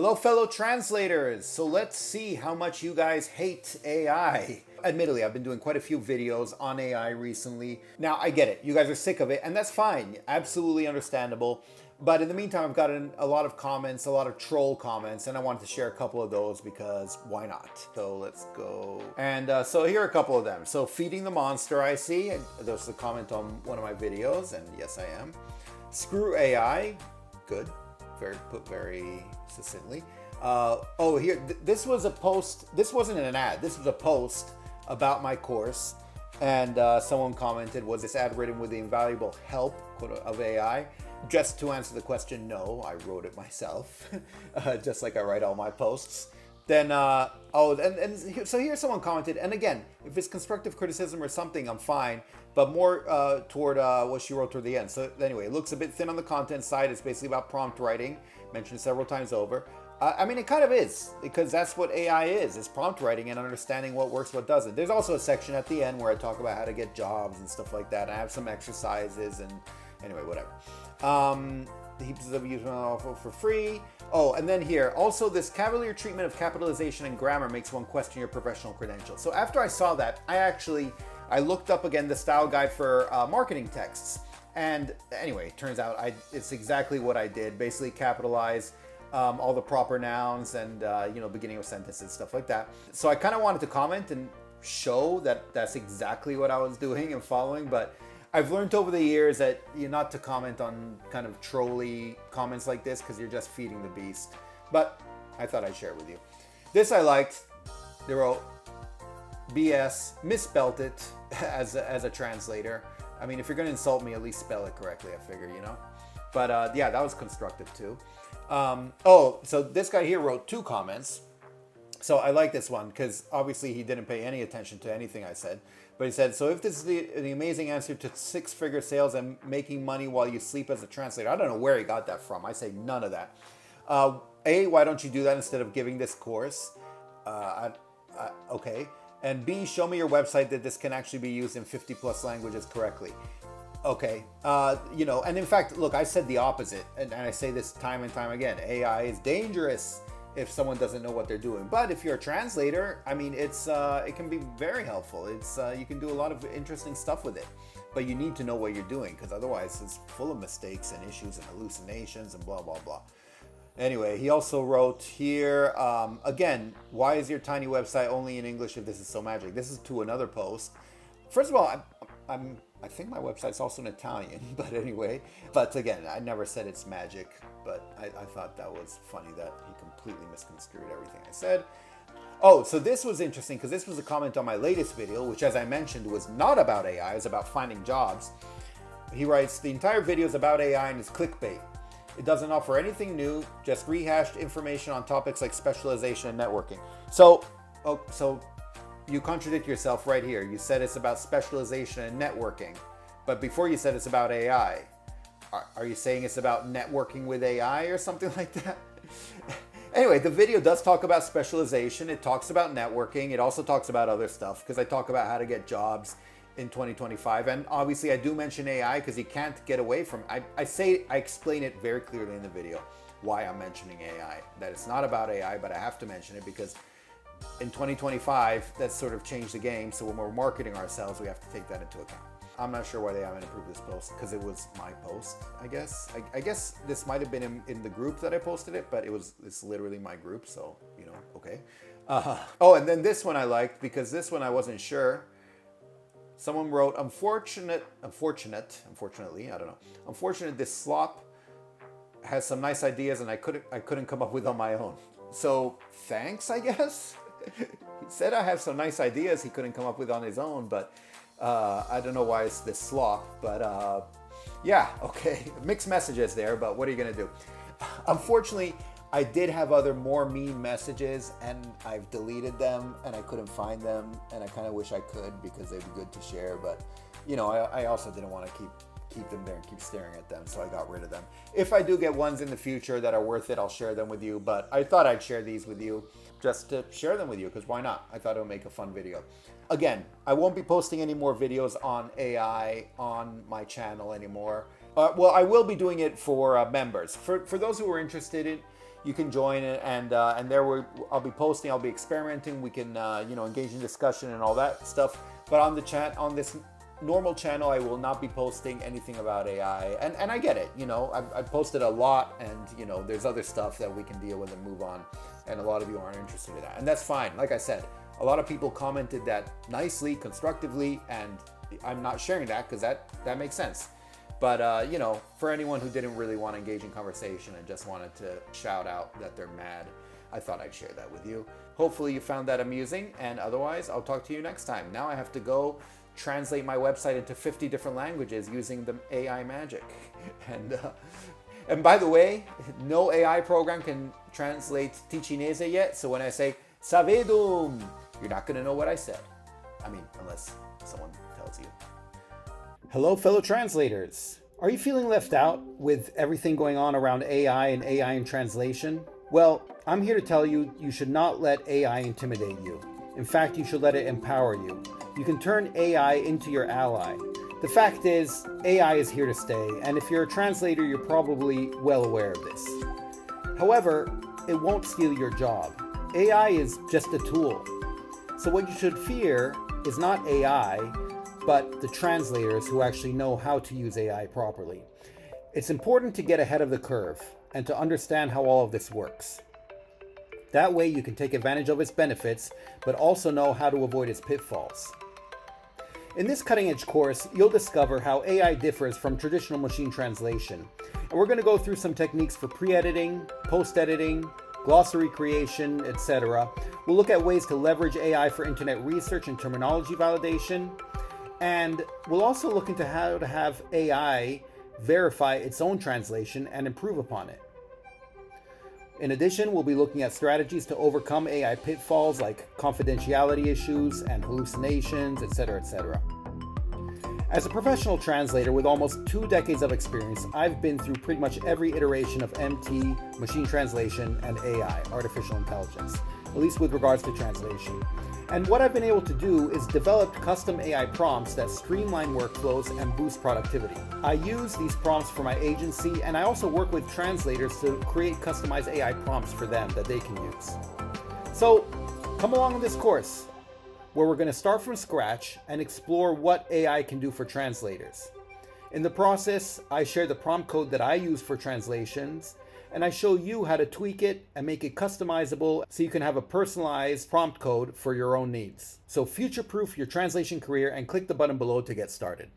Hello, fellow translators. So let's see how much you guys hate AI. Admittedly, I've been doing quite a few videos on AI recently. Now, I get it. You guys are sick of it, and that's fine. Absolutely understandable. But in the meantime, I've gotten a lot of comments, a lot of troll comments, and I wanted to share a couple of those because why not? So let's go. And so here are a couple of them. So feeding the monster, I see. There's a comment on one of my videos, and yes, I am. Screw AI. Good. Put very succinctly. Here, this was a post. This wasn't an ad. This was a post about my course. And someone commented, was this ad written with the invaluable help of AI? Just to answer the question, no, I wrote it myself, just like I write all my posts. Then, so here someone commented, and again, if it's constructive criticism or something, I'm fine, but more toward what she wrote toward the end. So anyway, it looks a bit thin on the content side. It's basically about prompt writing, mentioned several times over. I mean, it kind of is, because that's what AI is. It's prompt writing and understanding what works, what doesn't. There's also a section at the end where I talk about how to get jobs and stuff like that. I have some exercises and anyway, whatever. Heaps of use for free. Oh, and then here, also this cavalier treatment of capitalization and grammar makes one question your professional credentials. So after I saw that, I looked up again the style guide for marketing texts. And anyway, it turns out it's exactly what I did. Basically capitalize all the proper nouns and beginning of sentences, stuff like that. So I kind of wanted to comment and show that that's exactly what I was doing and following, but I've learned over the years that you're not to comment on kind of trolly comments like this because you're just feeding the beast. But I thought I'd share it with you. This I liked. They wrote, BS, misspelt it as a translator. I mean, if you're going to insult me, at least spell it correctly, I figure, you know? But yeah, that was constructive too. So this guy here wrote 2 comments. So I like this one because obviously he didn't pay any attention to anything I said. But he said, so if this is the amazing answer to 6-figure sales and making money while you sleep as a translator, I don't know where he got that from. I say none of that. A, why don't you do that instead of giving this course? Okay. And B, show me your website that this can actually be used in 50 plus languages correctly. Okay. And in fact, look, I said the opposite. And I say this time and time again. AI is dangerous if someone doesn't know what they're doing. But if you're a translator, I mean, it can be very helpful. You can do a lot of interesting stuff with it, but you need to know what you're doing because otherwise it's full of mistakes and issues and hallucinations and blah, blah, blah. Anyway, he also wrote here, again, why is your tiny website only in English if this is so magic? This is to another post. First of all, I think my website's also in Italian, but anyway. But again, I never said it's magic, but I thought that was funny that he completely misconstrued everything I said. Oh, so this was interesting because this was a comment on my latest video, which as I mentioned was not about AI, it was about finding jobs. He writes, the entire video is about AI and is clickbait. It doesn't offer anything new, just rehashed information on topics like specialization and networking. So you contradict yourself right here. You said it's about specialization and networking, but before you said it's about AI. Are you saying it's about networking with AI or something like that? Anyway, the video does talk about specialization. It talks about networking. It also talks about other stuff because I talk about how to get jobs in 2025. And obviously I do mention AI because you can't get away from I explain it very clearly in the video why I'm mentioning AI. That it's not about AI, but I have to mention it because in 2025, that's sort of changed the game. So when we're marketing ourselves, we have to take that into account. I'm not sure why they haven't approved this post because it was my post, I guess. I guess this might have been in the group that I posted it, but it's literally my group. So, okay. And then this one I liked because this one I wasn't sure. Someone wrote, unfortunately, I don't know. Unfortunate this slop has some nice ideas and I couldn't come up with on my own. So thanks, I guess. He said I have some nice ideas he couldn't come up with on his own, but I don't know why it's this slop, but yeah, okay. Mixed messages there, but what are you gonna do? Unfortunately, I did have other more mean messages and I've deleted them and I couldn't find them and I kind of wish I could because they'd be good to share, but I also didn't want to keep them there and keep staring at them, so I got rid of them. If I do get ones in the future that are worth it, I'll share them with you, but I thought I'd share these with you just to share them with you because why not? I thought it would make a fun video. Again, I won't be posting any more videos on AI on my channel anymore. Well, I will be doing it for members. For those who are interested you can join it, and there I'll be posting, I'll be experimenting. We can engage in discussion and all that stuff. But on the chat, on this normal channel, I will not be posting anything about AI. And I get it, I've posted a lot, and there's other stuff that we can deal with and move on. And a lot of you aren't interested in that, and that's fine. Like I said, a lot of people commented that nicely, constructively, and I'm not sharing that because that makes sense. But for anyone who didn't really want to engage in conversation and just wanted to shout out that they're mad, I thought I'd share that with you. Hopefully you found that amusing, and otherwise I'll talk to you next time. Now I have to go translate my website into 50 different languages using the AI magic. And by the way, no AI program can translate Ticinese yet, so when I say Savedum, you're not going to know what I said. I mean, unless someone tells you. Hello, fellow translators. Are you feeling left out with everything going on around AI and AI in translation? Well, I'm here to tell you, you should not let AI intimidate you. In fact, you should let it empower you. You can turn AI into your ally. The fact is, AI is here to stay, and if you're a translator, you're probably well aware of this. However, it won't steal your job. AI is just a tool. So what you should fear is not AI, but the translators who actually know how to use AI properly. It's important to get ahead of the curve and to understand how all of this works. That way you can take advantage of its benefits, but also know how to avoid its pitfalls. In this cutting-edge course, you'll discover how AI differs from traditional machine translation. And we're going to go through some techniques for pre-editing, post-editing, glossary creation, etc. We'll look at ways to leverage AI for internet research and terminology validation. And we'll also look into how to have AI verify its own translation and improve upon it. In addition, we'll be looking at strategies to overcome AI pitfalls like confidentiality issues and hallucinations, etc., etc. As a professional translator with almost 2 decades of experience, I've been through pretty much every iteration of MT, machine translation, and AI, artificial intelligence, at least with regards to translation. And what I've been able to do is develop custom AI prompts that streamline workflows and boost productivity. I use these prompts for my agency, and I also work with translators to create customized AI prompts for them that they can use. So come along with this course, where we're going to start from scratch and explore what AI can do for translators. In the process, I share the prompt code that I use for translations, and I show you how to tweak it and make it customizable so you can have a personalized prompt code for your own needs. So future-proof your translation career and click the button below to get started.